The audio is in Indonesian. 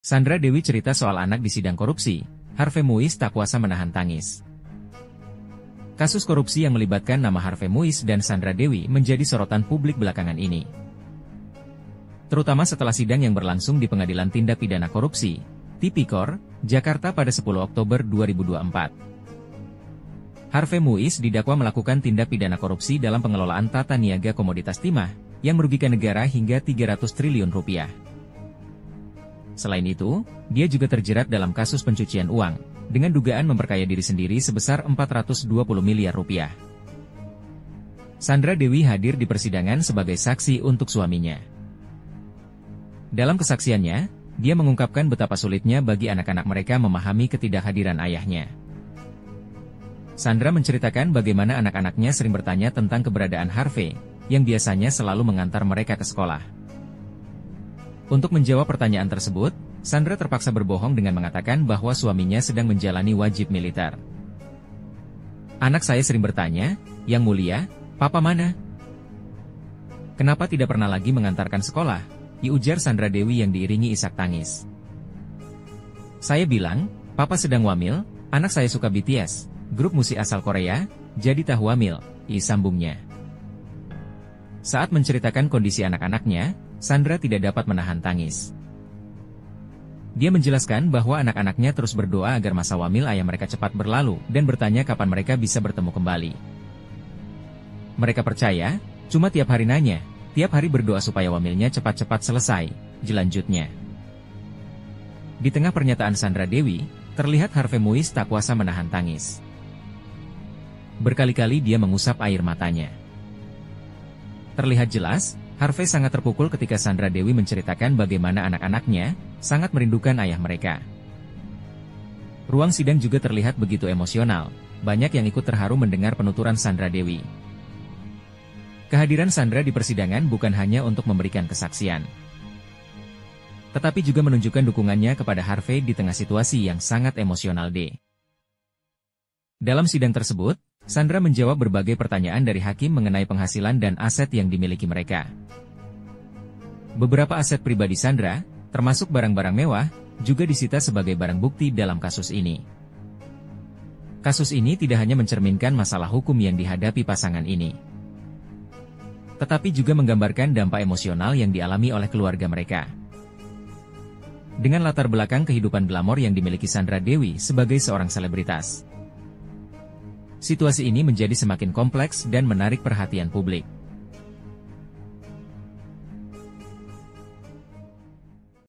Sandra Dewi cerita soal anak di sidang korupsi, Harvey Muiz tak kuasa menahan tangis. Kasus korupsi yang melibatkan nama Harvey Muiz dan Sandra Dewi menjadi sorotan publik belakangan ini. Terutama setelah sidang yang berlangsung di Pengadilan Tindak Pidana Korupsi, Tipikor, Jakarta pada 10 Oktober 2024. Harvey Muiz didakwa melakukan tindak pidana korupsi dalam pengelolaan tata niaga komoditas timah, yang merugikan negara hingga 300 triliun rupiah. Selain itu, dia juga terjerat dalam kasus pencucian uang, dengan dugaan memperkaya diri sendiri sebesar 420 miliar rupiah. Sandra Dewi hadir di persidangan sebagai saksi untuk suaminya. Dalam kesaksiannya, dia mengungkapkan betapa sulitnya bagi anak-anak mereka memahami ketidakhadiran ayahnya. Sandra menceritakan bagaimana anak-anaknya sering bertanya tentang keberadaan Harvey, yang biasanya selalu mengantar mereka ke sekolah. Untuk menjawab pertanyaan tersebut, Sandra terpaksa berbohong dengan mengatakan bahwa suaminya sedang menjalani wajib militer. "Anak saya sering bertanya, 'Yang mulia, papa mana? Kenapa tidak pernah lagi mengantarkan sekolah?' Ujar Sandra Dewi yang diiringi isak tangis. "Saya bilang, 'Papa sedang wamil, anak saya suka BTS, grup musik asal Korea, jadi tahu wamil,' sambungnya. Saat menceritakan kondisi anak-anaknya, Sandra tidak dapat menahan tangis. Dia menjelaskan bahwa anak-anaknya terus berdoa agar masa wamil ayah mereka cepat berlalu dan bertanya kapan mereka bisa bertemu kembali. Mereka percaya, cuma tiap hari nanya, tiap hari berdoa supaya wamilnya cepat-cepat selesai, jelanjutnya. Di tengah pernyataan Sandra Dewi, terlihat Harvey Muiz tak kuasa menahan tangis. Berkali-kali dia mengusap air matanya. Terlihat jelas, Harvey sangat terpukul ketika Sandra Dewi menceritakan bagaimana anak-anaknya sangat merindukan ayah mereka. Ruang sidang juga terlihat begitu emosional, banyak yang ikut terharu mendengar penuturan Sandra Dewi. Kehadiran Sandra di persidangan bukan hanya untuk memberikan kesaksian, tetapi juga menunjukkan dukungannya kepada Harvey di tengah situasi yang sangat emosional. Dalam sidang tersebut, Sandra menjawab berbagai pertanyaan dari hakim mengenai penghasilan dan aset yang dimiliki mereka. Beberapa aset pribadi Sandra, termasuk barang-barang mewah, juga disita sebagai barang bukti dalam kasus ini. Kasus ini tidak hanya mencerminkan masalah hukum yang dihadapi pasangan ini, tetapi juga menggambarkan dampak emosional yang dialami oleh keluarga mereka. Dengan latar belakang kehidupan glamor yang dimiliki Sandra Dewi sebagai seorang selebritas, situasi ini menjadi semakin kompleks dan menarik perhatian publik.